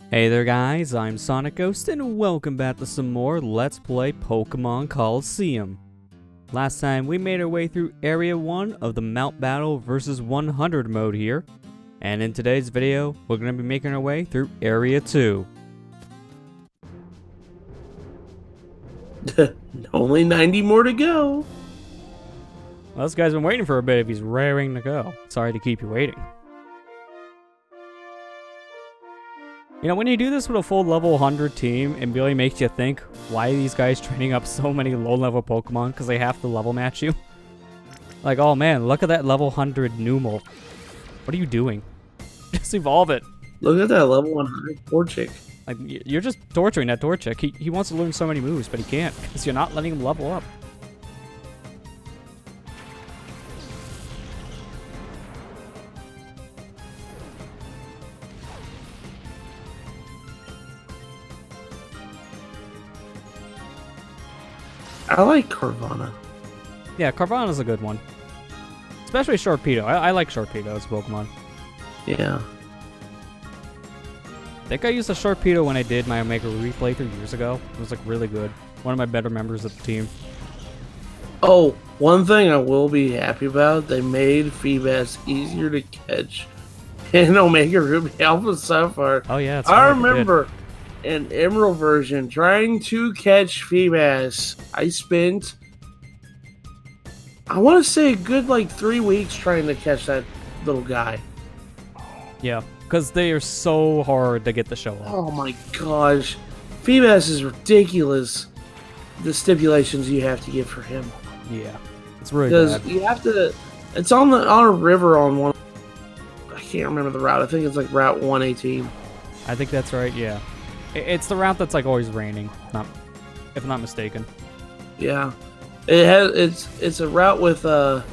Hey there guys, I'm SonicGhost and welcome back to some more Let's Play Pokémon Colosseum. Last time we made our way through Area 1 of the Mount Battle vs 100 mode here, and in today's video we're going to be making our way through Area 2. Only 90 more to go. Well, this guy's been waiting for a bit if he's raring to go. Sorry to keep you waiting. You know, when you do this with a full level 100 team, it really makes you think, why are these guys training up so many low level Pokemon? Because they have to level match you. Like, oh man, look at that level 100 Numel. What are you doing? Just evolve it. Look at that level 100 Torchic. Like, you're just torturing that Torchic. He wants to learn so many moves, but he can't, because you're not letting him level up. I like Carvana. Yeah, Carvana's a good one. Especially Sharpedo. I like Sharpedo as a Pokemon. Yeah. I think I used a Sharpedo when I did my Omega Ruby playthrough years ago. It was like really good. One of my better members of the team. Oh, one thing I will be happy about, they made Feebas easier to catch in Omega Ruby Alpha Sapphire. Oh yeah, that's I right, remember in Emerald version trying to catch Feebas. I spent, I want to say, a good like 3 weeks trying to catch that little guy. Yeah, because they are so hard to get to show up. Oh my gosh. Feebas is ridiculous. The stipulations you have to get for him. Yeah, it's really Because bad. you have to, it's on a river on one, I can't remember the route. I think it's like Route 118. I think that's right, yeah. It's the route that's like always raining, if I'm not mistaken. Yeah. It's a route with the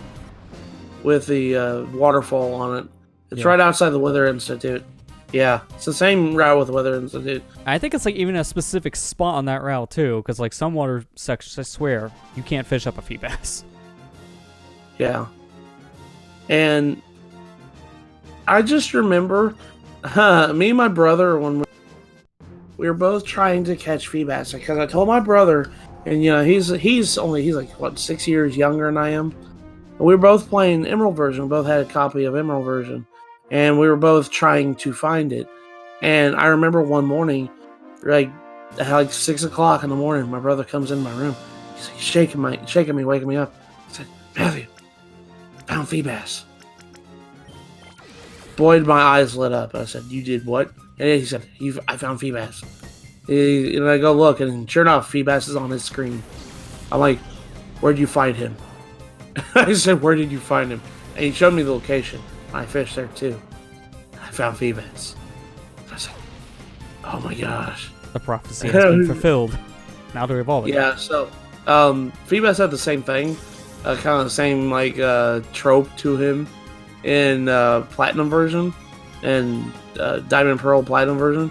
waterfall on it. It's Yeah. right outside the Weather Institute. Yeah, it's the same route with the Weather Institute. I think it's like even a specific spot on that route too, because like some water sections, I swear, you can't fish up a Feebas. Yeah. And I just remember me and my brother, when we were both trying to catch Feebas, because I told my brother, and you know, he's like what, 6 years younger than I am. And we were both playing Emerald version. We both had a copy of Emerald version, and we were both trying to find it. And I remember one morning, like at like 6 o'clock in the morning, my brother comes in my room. He's like shaking me, waking me up. He said, "Matthew, I found Feebas." Boy, did my eyes lit up. I said, "You did what?" And he said, "I found Feebas." And I go look, and sure enough, Feebas is on his screen. I'm like, "Where'd you find him?" I said, "Where did you find him?" And he showed me the location. I fished there too. I found Feebas. I was like, "Oh my gosh." The prophecy has been fulfilled. Now to evolve it. Yeah, so Feebas had the same thing. Kind of the same like trope to him in Platinum version and Diamond Pearl Platinum version.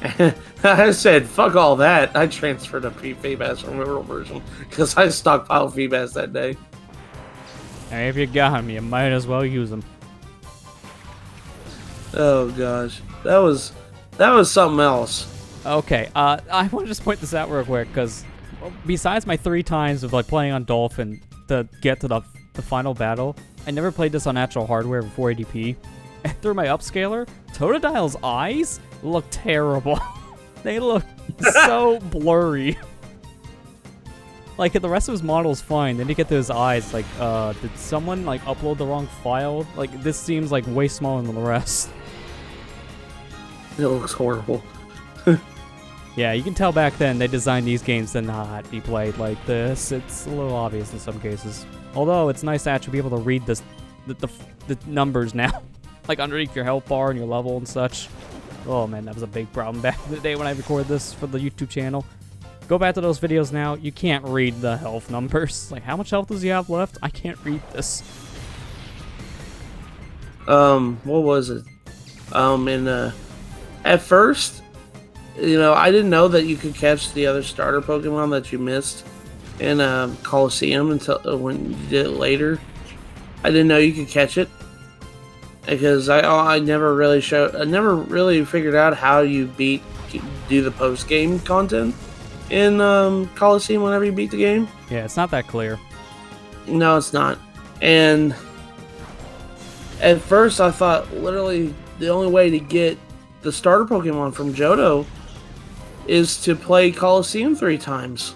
And I said, "Fuck all that." I transferred to Feebas from Emerald version because I stockpiled Feebas that day. And if you got him, you might as well use him. Oh gosh, that was something else. Okay, I want to just point this out real quick, because besides my 3 times of like playing on Dolphin to get to the final battle, I never played this on actual hardware with 480p. And through my upscaler, Totodile's eyes look terrible. They look so blurry. Like, the rest of his model's fine, then you get to his eyes, like, did someone, like, upload the wrong file? Like, this seems, like, way smaller than the rest. It looks horrible. Yeah, you can tell back then they designed these games to not be played like this. It's a little obvious in some cases. Although, it's nice to actually be able to read the numbers now. Like, underneath your health bar and your level and such. Oh, man, that was a big problem back in the day when I recorded this for the YouTube channel. Go back to those videos now. You can't read the health numbers. Like, how much health does he have left? I can't read this. What was it? At first, you know, I didn't know that you could catch the other starter Pokemon that you missed in Colosseum until when you did it later. I didn't know you could catch it. because I never really figured out how you do the post game content in Colosseum whenever you beat the game. Yeah, it's not that clear. No, it's not. And at first, I thought literally the only way to get the starter Pokemon from Johto is to play Colosseum 3 times.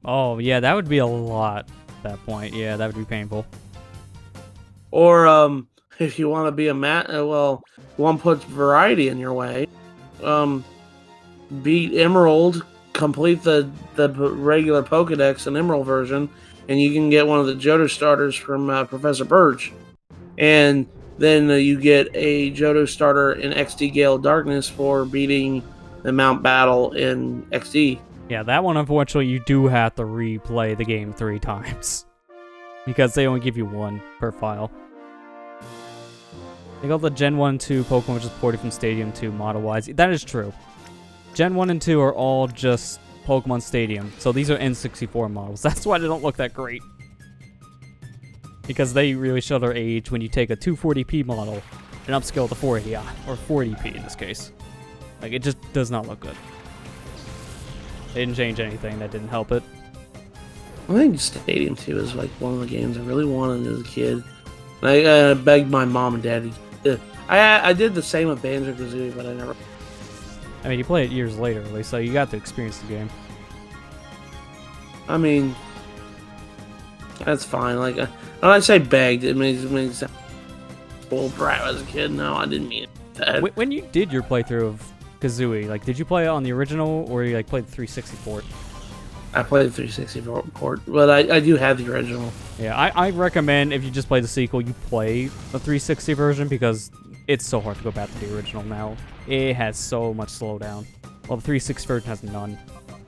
Oh, yeah, that would be a lot at that point. Yeah, that would be painful. Or if you want to be one puts variety in your way. Beat Emerald, complete the regular Pokedex and Emerald version, and you can get one of the Johto starters from Professor Birch. And then you get a Johto starter in XD Gale Darkness for beating the Mount Battle in XD. Yeah, that one, unfortunately, you do have to replay the game 3 times. Because they only give you 1 per file. They got the Gen 1 and 2 Pokemon, which is ported from Stadium 2 model-wise. That is true. Gen 1 and 2 are all just Pokemon Stadium, so these are N64 models. That's why they don't look that great. Because they really show their age when you take a 240p model and upscale to 480i, or 40p in this case. Like, it just does not look good. They didn't change anything, that didn't help it. I think Stadium 2 is like one of the games I really wanted as a kid. I begged my mom and dad to... I did the same with Banjo-Kazooie, but I never... I mean, you play it years later, at least, so you got to experience the game. I mean, that's fine. Like, when I say begged, it means spoiled brat as a kid. No, I didn't mean that. When you did your playthrough of Kazooie, like, did you play it on the original, or you, like, played the 360 port? I played the 360 port, but I do have the original. Yeah, I recommend if you just play the sequel, you play the 360 version, because it's so hard to go back to the original now. It has so much slowdown. Well, the 360 version has none.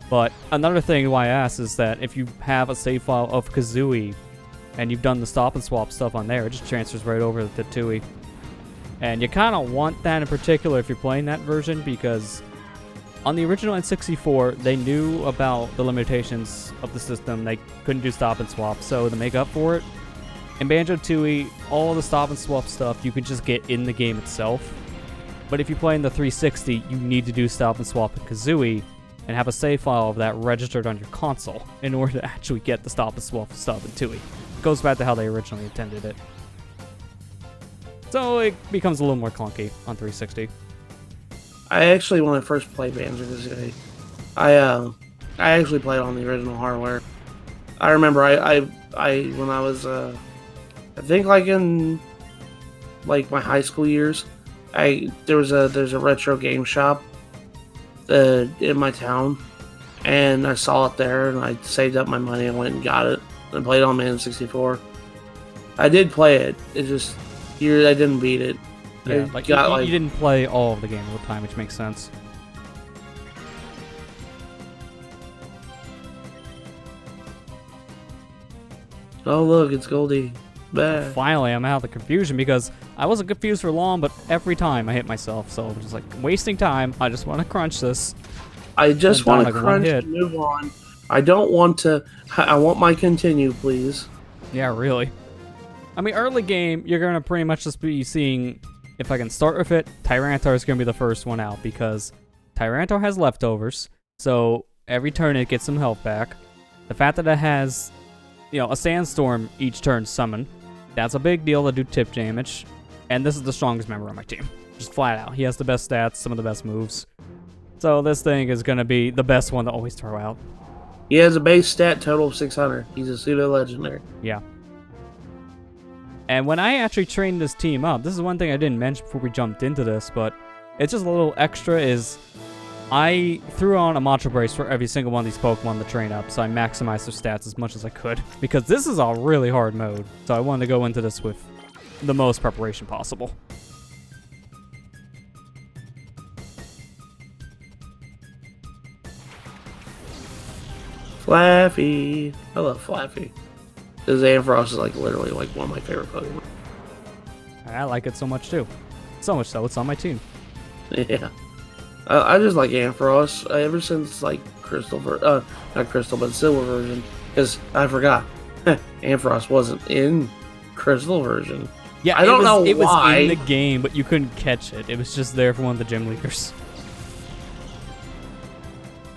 But another thing why I asked is that if you have a save file of Kazooie, and you've done the stop and swap stuff on there, it just transfers right over to Tui. And you kind of want that in particular if you're playing that version, because on the original N64, they knew about the limitations of the system. They couldn't do stop and swap, so to make up for it, in Banjo-Tooie, all the stop and swap stuff you can just get in the game itself. But if you play in the 360, you need to do stop and swap in Kazooie and have a save file of that registered on your console in order to actually get the stop and swap stuff in Tooie. It goes back to how they originally intended it. So it becomes a little more clunky on 360. I actually, when I first played Banjo-Kazooie, I actually played on the original hardware. I remember when I was I think like in like my high school years, there's a retro game shop in my town, and I saw it there, and I saved up my money and went and got it and played it on my N64. I did play it. It just I didn't beat it. Yeah, like you didn't play all of the game all the time, which makes sense. Oh look, it's Goldie. Bah. Finally, I'm out of the confusion because I wasn't confused for long, but every time I hit myself, so I'm just like wasting time. I just want to crunch this. I just want to crunch and move on. I don't want to. I want my continue, please. Yeah, really. I mean, early game, you're gonna pretty much just be seeing. If I can start with it, Tyranitar is going to be the first one out because Tyranitar has leftovers, so every turn it gets some health back. The fact that it has, a sandstorm each turn summon, that's a big deal to do tip damage. And this is the strongest member on my team. Just flat out. He has the best stats, some of the best moves. So this thing is going to be the best one to always throw out. He has a base stat total of 600. He's a pseudo-legendary. Yeah. And when I actually trained this team up, this is one thing I didn't mention before we jumped into this, but it's just a little extra is I threw on a Mantra Brace for every single one of these Pokemon to train up, so I maximized their stats as much as I could. Because this is a really hard mode, so I wanted to go into this with the most preparation possible. Flaffy. I love Flaffy. This Ampharos is like literally like one of my favorite Pokemon. I like it so much too. So much so, it's on my team. Yeah. I just like Ampharos ever since like not Crystal, but Silver version. Because I forgot, Ampharos wasn't in Crystal version. Yeah, I don't know it was why. in the game, but you couldn't catch it. It was just there for one of the gym leaders.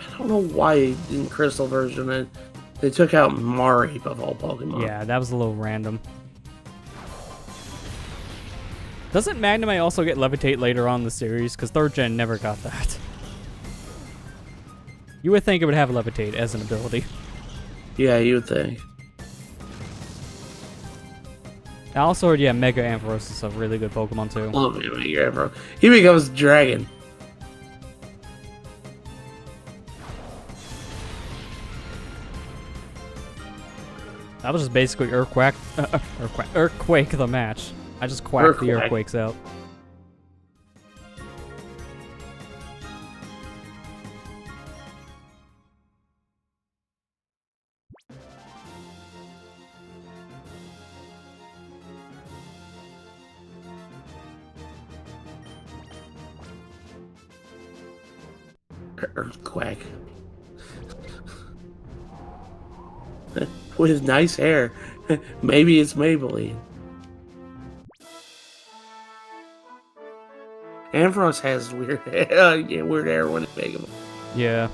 I don't know why in Crystal version they took out Mari of all Pokemon. Yeah, that was a little random. Doesn't Magnemite also get Levitate later on in the series? Because 3rd gen never got that. You would think it would have Levitate as an ability. Yeah, you would think. I also heard, yeah, Mega Ampharos is a really good Pokemon too. Love me, Mega Ampharos. He becomes Dragon. That was just basically Earthquake the match. I just quacked the Earthquakes out. Earthquake. With nice hair. Maybe it's Maybelline. Ampharos has weird weird hair when it's big. Yeah.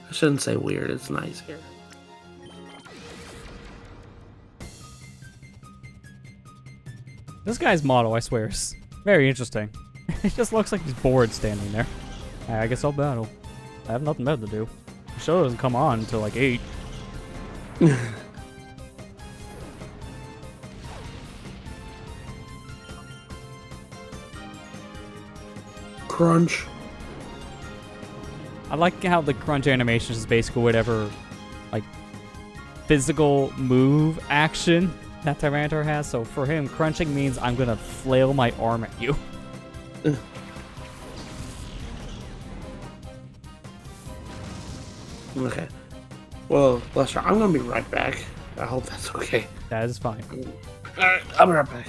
I shouldn't say weird, it's nice hair. This guy's model, I swear, is very interesting. It just looks like he's bored standing there. I guess I'll battle. I have nothing better to do. The show doesn't come on until like 8. Crunch. I like how the crunch animation is basically whatever, like, physical move action that Tyranitar has. So for him, crunching means I'm gonna flail my arm at you. Okay. Well, Lester, I'm gonna be right back. I hope that's okay. That is fine. Alright, I'll be right back.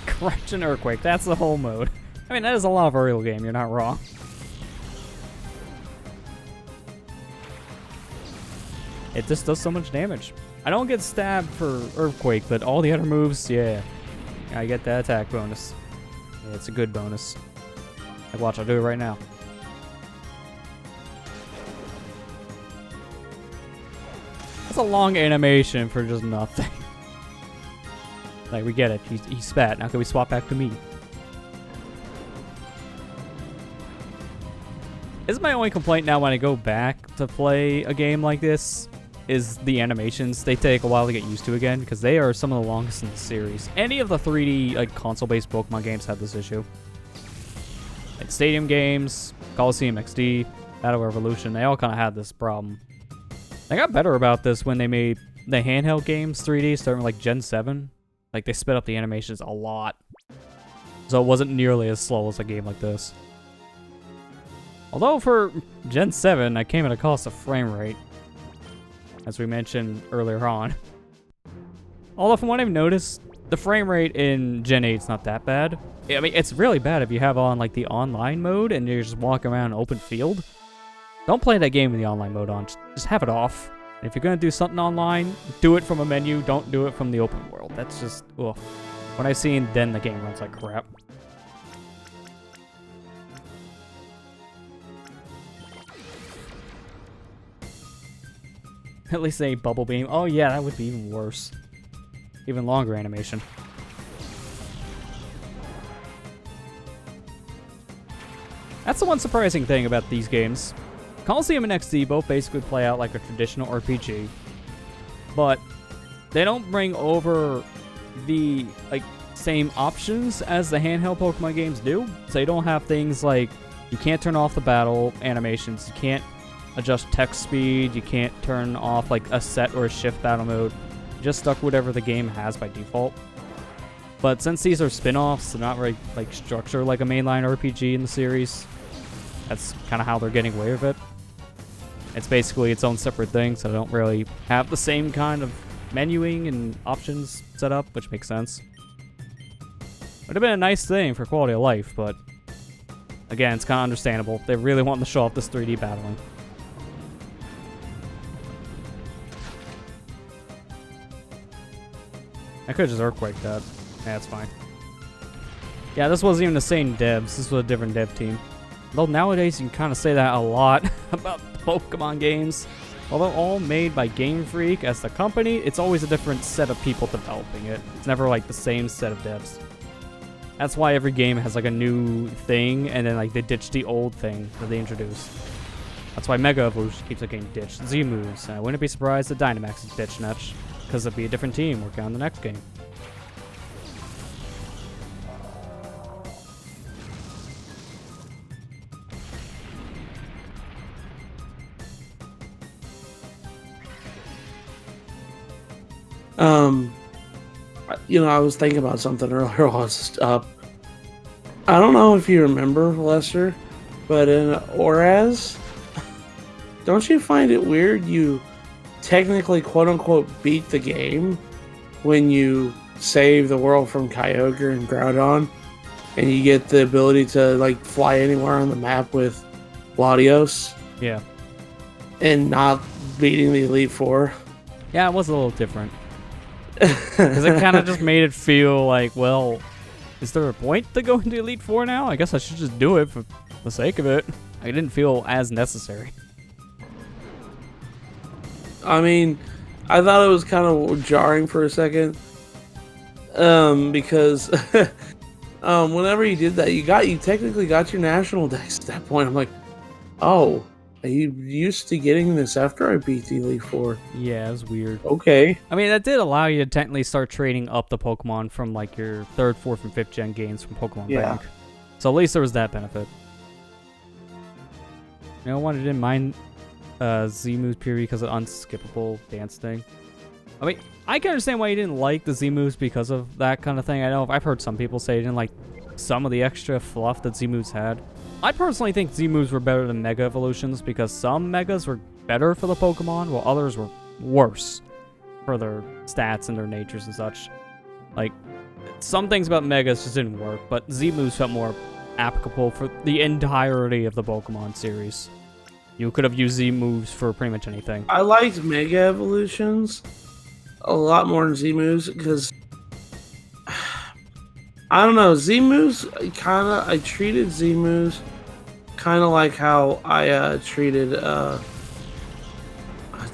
Crunch and Earthquake, that's the whole mode. I mean, that is a lot of a real game, you're not wrong. It just does so much damage. I don't get stabbed for Earthquake, but all the other moves, yeah. I get that attack bonus. Yeah, it's a good bonus. Like, watch, I'll do it right now. That's a long animation for just nothing. Like, we get it. He spat. Now can we swap back to me? This is my only complaint now when I go back to play a game like this, is the animations. They take a while to get used to again, because they are some of the longest in the series. Any of the 3D, like, console-based Pokemon games have this issue. Like, Stadium games, Colosseum XD, Battle Revolution, they all kind of had this problem. They got better about this when they made the handheld games 3D, starting with, like, Gen 7. Like, they sped up the animations a lot. So it wasn't nearly as slow as a game like this. Although for Gen 7, I came at a cost of frame rate, as we mentioned earlier on. Although from what I've noticed, the frame rate in Gen 8 is not that bad. I mean, it's really bad if you have on, like, the online mode and you're just walking around an open field. Don't play that game with the online mode on. Just have it off. And if you're going to do something online, do it from a menu. Don't do it from the open world. That's just, ugh. When I've seen, then the game runs like crap. At least they ain't Bubble Beam. Oh yeah, that would be even worse. Even longer animation. That's the one surprising thing about these games. Colosseum and XD both basically play out like a traditional RPG, but they don't bring over the same options as the handheld Pokemon games do. So you don't have things like you can't turn off the battle animations, you can't adjust text speed, you can't turn off like a set or a shift battle mode. You're just stuck with whatever the game has by default. But since these are spin-offs, they're not very like structured like a mainline RPG in the series. That's kind of how they're getting away with it. It's basically its own separate thing, so they don't really have the same kind of menuing and options set up, which makes sense. Would have been a nice thing for quality of life, but again, it's kind of understandable. They really want to show off this 3D battling. I could just Earthquake that. Yeah, that's fine. Yeah, this wasn't even the same devs. This was a different dev team. Though nowadays you can kind of say that a lot about Pokemon games. Although all made by Game Freak as the company, it's always a different set of people developing it. It's never like the same set of devs. That's why every game has like a new thing, and then like they ditch the old thing that they introduced. That's why Mega Evolution keeps like getting ditched. Z-Moves, and I wouldn't be surprised if Dynamax is ditched next, because it'll be a different team working on the next game. I was thinking about something earlier while I was up. I don't know if you remember, Lester, but in Oraz, don't you find it weird you technically, quote-unquote, beat the game when you save the world from Kyogre and Groudon, and you get the ability to, like, fly anywhere on the map with Latios? Yeah. And not beating the Elite Four? Yeah, it was a little different. Because it kind of just made it feel like, well, is there a point to go into Elite Four now? I guess I should just do it for the sake of it. I didn't feel as necessary. I mean, I thought it was kind of jarring for a second. Because whenever you did that, you technically got your national dex at that point. I'm like, oh, are you used to getting this after I beat the Elite Four? Yeah, it was weird. Okay. I mean, that did allow you to technically start trading up the Pokemon from like your 3rd, 4th, and 5th gen games from Pokemon Bank. So at least there was that benefit. You know what? I didn't mind Z-Moves purely because of unskippable dance thing. I mean, I can understand why you didn't like the Z-Moves because of that kind of thing. I know I've heard some people say you didn't like some of the extra fluff that Z-Moves had. I personally think Z-Moves were better than Mega Evolutions because some Megas were better for the Pokemon, while others were worse for their stats and their natures and such. Like, some things about Megas just didn't work, but Z-Moves felt more applicable for the entirety of the Pokemon series. You could have used Z-Moves for pretty much anything. I liked Mega Evolutions a lot more than Z-Moves because I don't know, Z-Moves I treated Z-Moves kind of like how I treated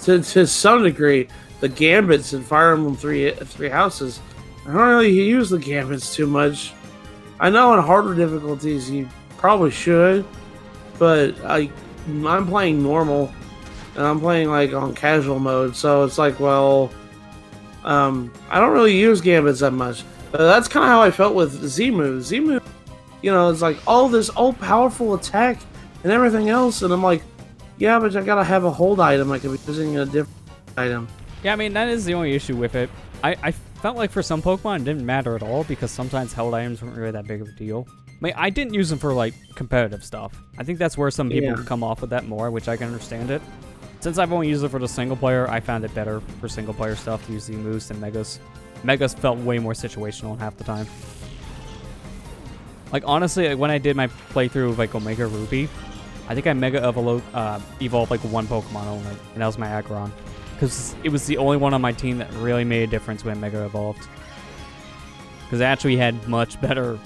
to some degree the Gambits in Fire Emblem Three Houses. I don't really use the Gambits too much. I know in harder difficulties you probably should, but I'm playing normal and I'm playing like on casual mode, so it's like, well, I don't really use Gambits that much. That's kind of how I felt with Z-Moves. Z-Moves, it's like all this powerful attack and everything else, and I'm like, yeah, but I gotta have a hold item. I could be using a different item. Yeah, I mean, that is the only issue with it. I felt like for some Pokemon it didn't matter at all because sometimes held items weren't really that big of a deal. I mean, I didn't use them for, like, competitive stuff. I think that's where some people come off with that more, which I can understand it. Since I've only used it for the single player, I found it better for single player stuff to use Z-Moves than Megas. Megas felt way more situational half the time. Like, honestly, when I did my playthrough of, like, Omega Ruby, I think I Mega evolved, like, one Pokemon only, and that was my Aggron. Because it was the only one on my team that really made a difference when Mega evolved. Because it actually had much better,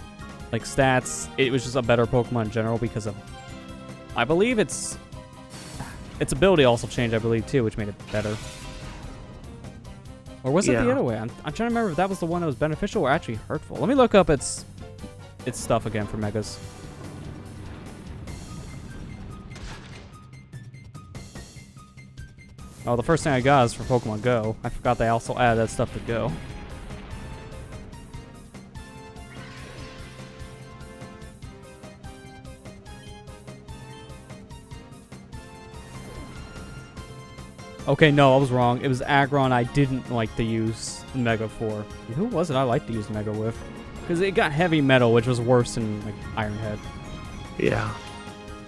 like, stats. It was just a better Pokemon in general because of... I believe its ability also changed, I believe, too, which made it better. Or was it the other way? I'm trying to remember if that was the one that was beneficial or actually hurtful. Let me look up its stuff again for Megas. Oh, the first thing I got is for Pokemon Go. I forgot they also added that stuff to Go. Okay, no, I was wrong. It was Aggron I didn't like to use Mega for. Who was it I liked to use Mega with? Because it got Heavy Metal, which was worse than, like, Iron Head. Yeah.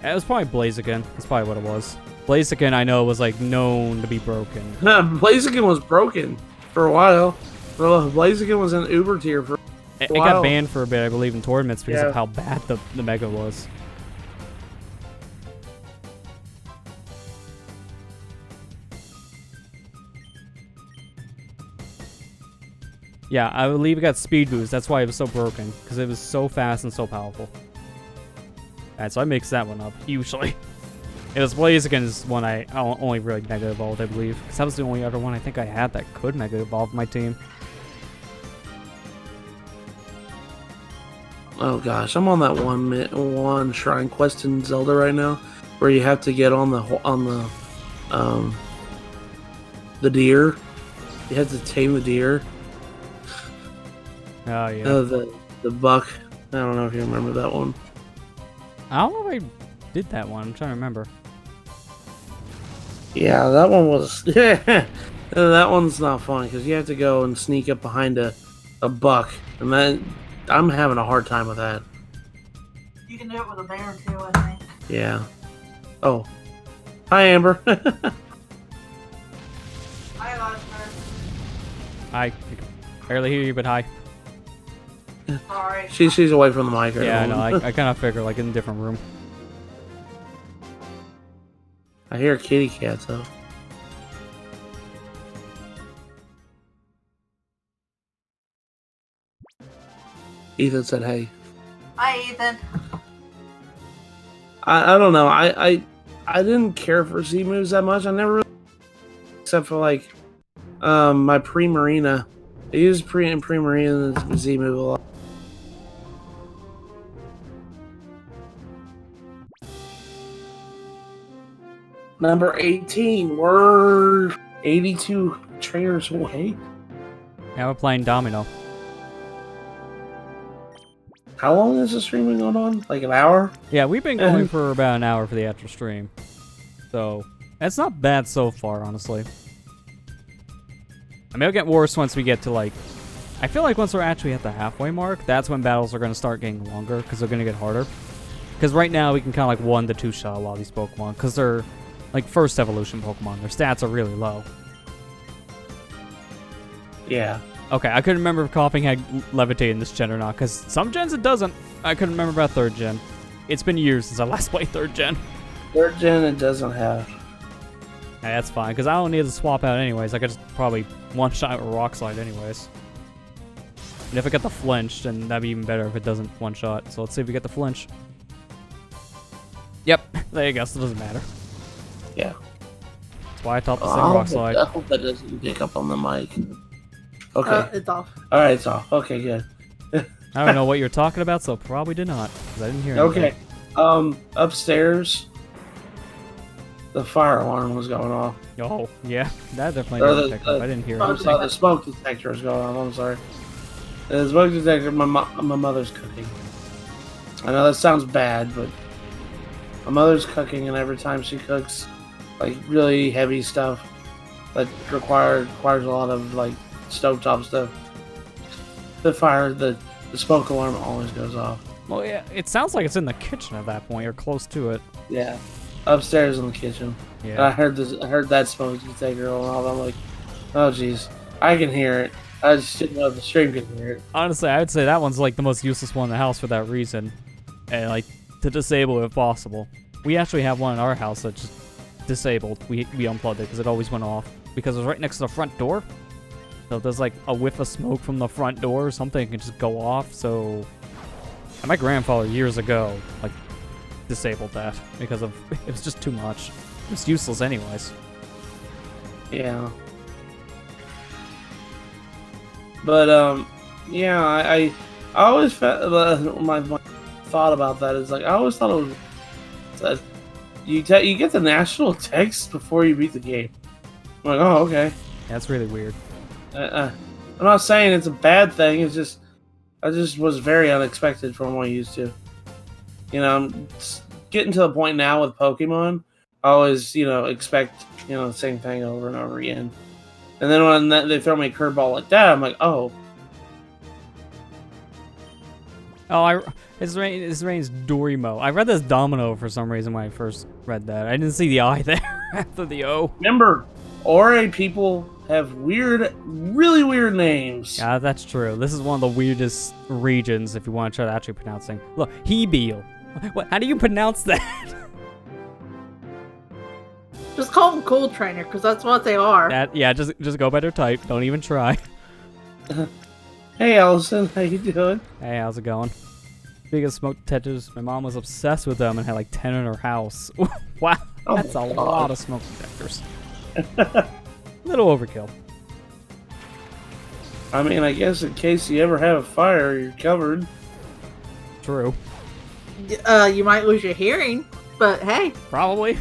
It was probably Blaziken. That's probably what it was. Blaziken, I know, was, like, known to be broken. Blaziken was broken for a while. Well, Blaziken was in Uber tier for a while. It got banned for a bit, I believe, in tournaments because of how bad the Mega was. Yeah, I believe it got speed boost. That's why it was so broken, because it was so fast and so powerful. Alright, so I mixed that one up, usually. It was Blaziken's one I only really Mega Evolved, I believe. Because that was the only other one I think I had that could Mega Evolve my team. Oh gosh, I'm on that one shrine quest in Zelda right now, where you have to get on the deer. You have to tame the deer. Oh yeah. The buck. I don't know if you remember that one. I don't know if I did that one. I'm trying to remember. Yeah, that one was. Yeah, that one's not fun because you have to go and sneak up behind a buck, and then I'm having a hard time with that. You can do it with a bear too, I think. Yeah. Oh. Hi, Amber. I lost her. I can barely hear you, but hi. Sorry. She's away from the mic. Yeah, I know. I kind of figure like in a different room. I hear kitty cats though. Ethan said, "Hey." Hi, Ethan. I don't know. I didn't care for Z moves that much. I never really, except for like my pre-marina. I used pre-marina Z move a lot. Number 18. We're 82 trainers away. Yeah, we're playing Domino. How long has the stream been going on? Like an hour? Yeah, we've been going for about an hour for the actual stream. So, it's not bad so far, honestly. I mean, it'll get worse once we get to, like... I feel like once we're actually at the halfway mark, that's when battles are going to start getting longer, because they're going to get harder. Because right now, we can kind of, like, 1 to 2 shot a lot of these Pokemon, because they're, like, first evolution Pokemon. Their stats are really low. Yeah. Okay, I couldn't remember if Coughing had Levitate in this gen or not, because some gens it doesn't. I couldn't remember about 3rd gen. It's been years since I last played 3rd gen. 3rd gen it doesn't have. Yeah, that's fine, because I don't need to swap out anyways. I could just probably one-shot with Rock Slide anyways. And if I get the flinch, then that'd be even better if it doesn't one-shot. So let's see if we get the flinch. Yep, there you go, so it doesn't matter. Yeah. That's why I thought the same Rock Slide. I hope that doesn't pick up on the mic. Okay. It's off. Alright, it's off. Okay, good. I don't know what you're talking about, so probably did not, because I didn't hear anything. Okay. Upstairs, the fire alarm was going off. Oh, yeah, that definitely didn't pick up. I didn't hear anything. The smoke detector was going off. I'm sorry. The smoke detector, my mother's cooking. I know that sounds bad, but my mother's cooking, and every time she cooks, like, really heavy stuff that requires a lot of, like, stovetop stuff, the smoke alarm always goes off. Well, yeah, it sounds like it's in the kitchen at that point, or close to it. Yeah, upstairs in the kitchen. Yeah. And I heard that smoke detector going off. I'm like, oh jeez, I can hear it. I just didn't know if the stream could hear it. Honestly, I would say that one's like the most useless one in the house for that reason, and like to disable it if possible. We actually have one in our house that's just disabled. We unplugged it because it always went off because it was right next to the front door. So if there's like a whiff of smoke from the front door or something, it can just go off. So and my grandfather years ago like disabled that because of it was just too much. It's useless anyways. Yeah. But yeah, I always felt my thought about that is like I always thought it was that you get the national text before you beat the game. I'm like, oh okay. That's really weird. I'm not saying it's a bad thing. It's just I just was very unexpected from what I used to. You know, I'm getting to the point now with Pokemon. I always, expect, the same thing over and over again. And then when they throw me a curveball like that, I'm like, oh. Oh, his name's Dorimo. I read this Domino for some reason when I first read that. I didn't see the I there after the O. Remember, Ore people have really weird names. Yeah, that's true. This is one of the weirdest regions if you want to try to actually pronounce things. Look, Hebeel. What? How do you pronounce that? Just call them Cool Trainer, because that's what they are. Yeah, just go by their type. Don't even try. Hey, Allison, how you doing? Hey, how's it going? Speaking of smoke detectors, my mom was obsessed with them and had like 10 in her house. Wow, Oh that's a my lot God. of smoke detectors. Little overkill. I mean, I guess in case you ever have a fire, you're covered. True. You might lose your hearing, but hey. Probably.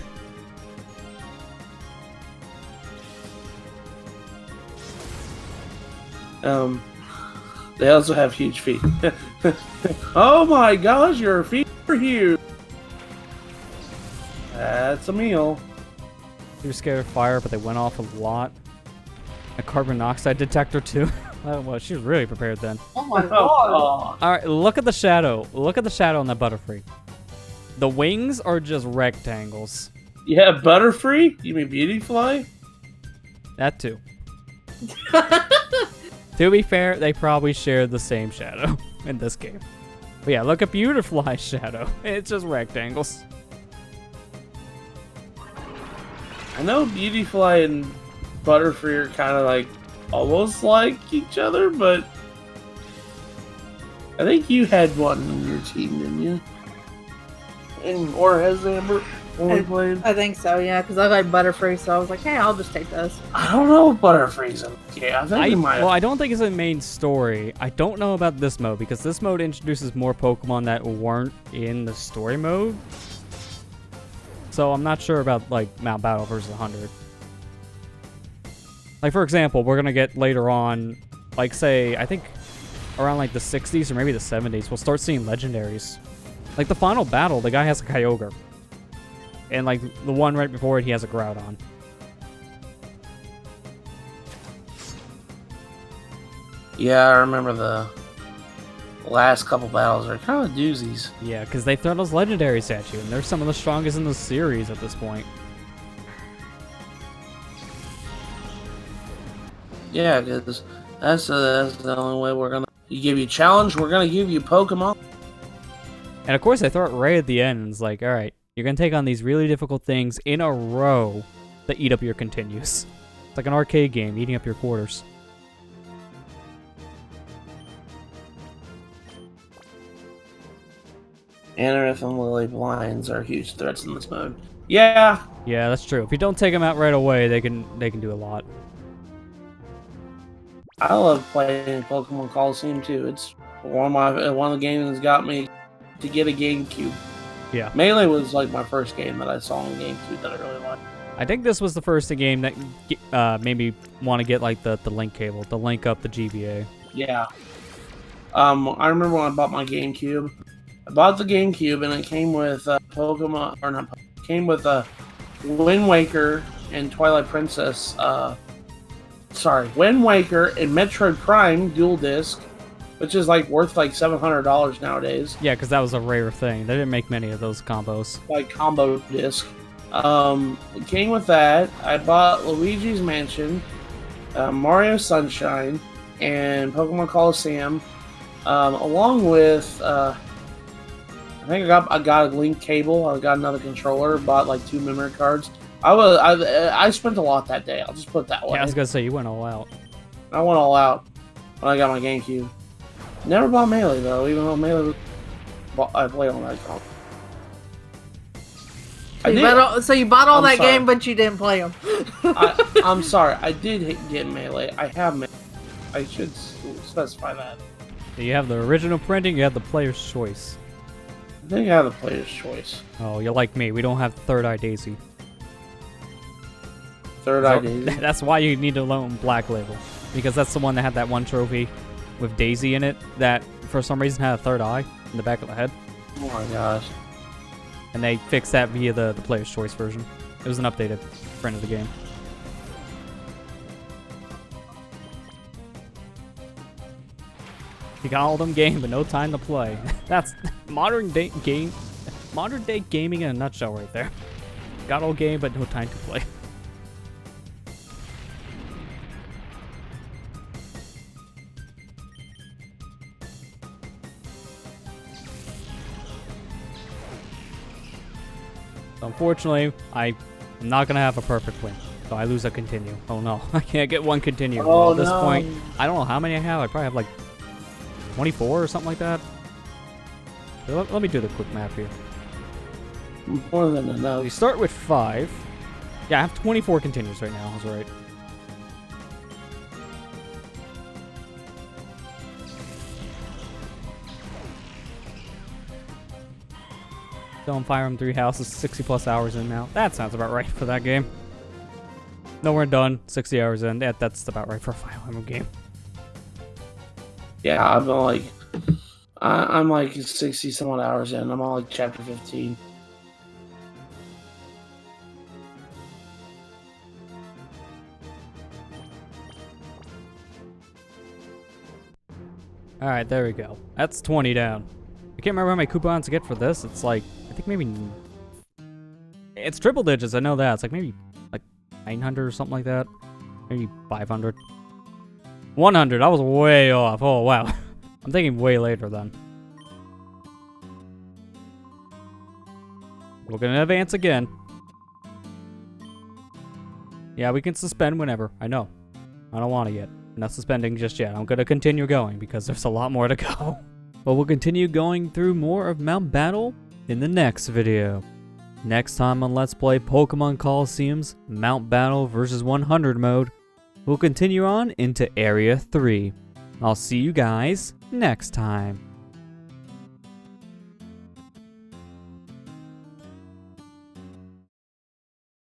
They also have huge feet. Oh my gosh, your feet are huge. That's a meal. You were scared of fire, but they went off a lot. A carbon monoxide detector too. Well, she was really prepared then. Oh my Oh, god. All right, look at the shadow. Look at the shadow on that Butterfree. The wings are just rectangles. yeah, Butterfree? You mean Beautyfly? That too. To be fair, they probably shared the same shadow in this game. But yeah, look at Beautifly's shadow. It's just rectangles. I know Beautyfly and Butterfree are kind of like almost like each other, but I think you had one on your team, didn't you? Or has Amber when we played? I think so, yeah, because I like Butterfree, so I was like, hey, I'll just take this. I don't know if Butterfree's in. Yeah, I think he might. Well, I don't think it's a main story. I don't know about this mode because this mode introduces more Pokemon that weren't in the story mode. So I'm not sure about like Mount Battle versus 100. Like for example, we're gonna get later on, like say I think around like the 60s or maybe the 70s, we'll start seeing legendaries. Like the final battle, the guy has a Kyogre, and like the one right before it, he has a Groudon. Yeah, I remember the last couple battles are kind of doozies. Yeah, because they throw those legendaries at you, and they're some of the strongest in the series at this point. Yeah, because that's the only way we're gonna. You give you a challenge, we're gonna give you Pokemon. And of course, they throw it right at the end, and it's like, all right, you're gonna take on these really difficult things in a row that eat up your continues. It's like an arcade game eating up your quarters. Anorith and Lily Blinds are huge threats in this mode. Yeah, Yeah, that's true. If you don't take them out right away, they can do a lot. I love playing Pokemon Colosseum too. It's one of the games that's got me to get a GameCube. Yeah. Melee was like my first game that I saw on GameCube that I really liked. I think this was the first game that made me want to get like the link cable to link up the GBA. Yeah. I remember when I bought my GameCube. I bought the GameCube and it came with Pokemon, or not, came with Wind Waker and Twilight Princess. Wind Waker and Metroid Prime dual disc, which is like worth like $700 nowadays. Yeah, because that was a rare thing. They didn't make many of those combos. Like combo disc. It came with that. I bought Luigi's Mansion, Mario Sunshine, and Pokemon Colosseum, along with I think I got a link cable. I got another controller. Bought like 2 memory cards. I spent a lot that day. I'll just put it that way. Yeah, I was gonna say you went all out. I went all out when I got my GameCube. Never bought Melee though, even though Melee was, I played on that console. So you bought all I'm that sorry. game, but you didn't play them. I'm sorry. I did get Melee. I have Melee. I should specify that. You have the original printing. You have the player's choice. I think I have the player's choice. Oh, you're like me. We don't have Third Eye Daisy. Third Eye Daisy. That's why you need to loan Black Label, because that's the one that had that one trophy with Daisy in it that for some reason had a third eye in the back of the head. Oh my gosh. And they fixed that via the player's choice version. It was an updated print of the game. You got all them game, but no time to play. That's modern day gaming in a nutshell right there. Got all game, but no time to play. So unfortunately, I'm not gonna have a perfect win. So I lose a continue. Oh no, I can't get one continue. Oh, At this no. point, I don't know how many I have. I probably have like 24 or something like that. Let me do the quick math here. More than enough. We start with 5. Yeah, I have 24 continues right now. That's right. Still on Fire Emblem 3 Houses, 60 plus hours in now. That sounds about right for that game. No, we're done. 60 hours in. That's about right for a Fire Emblem game. Yeah, I'm like 60 somewhat hours in. I'm on like chapter 15. Alright, there we go. That's 20 down. I can't remember how many coupons to get for this. It's like, I think maybe... It's triple digits, I know that. It's like maybe like 900 or something like that. Maybe 500. 100, I was way off. Oh, wow. I'm thinking way later then. We're gonna advance again. Yeah, we can suspend whenever. I know. I don't want to yet. I'm not suspending just yet. I'm gonna continue going because there's a lot more to go. But we'll continue going through more of Mount Battle in the next video. Next time on Let's Play Pokémon Colosseum's Mount Battle vs 100 mode, we'll continue on into Area 3. I'll see you guys next time.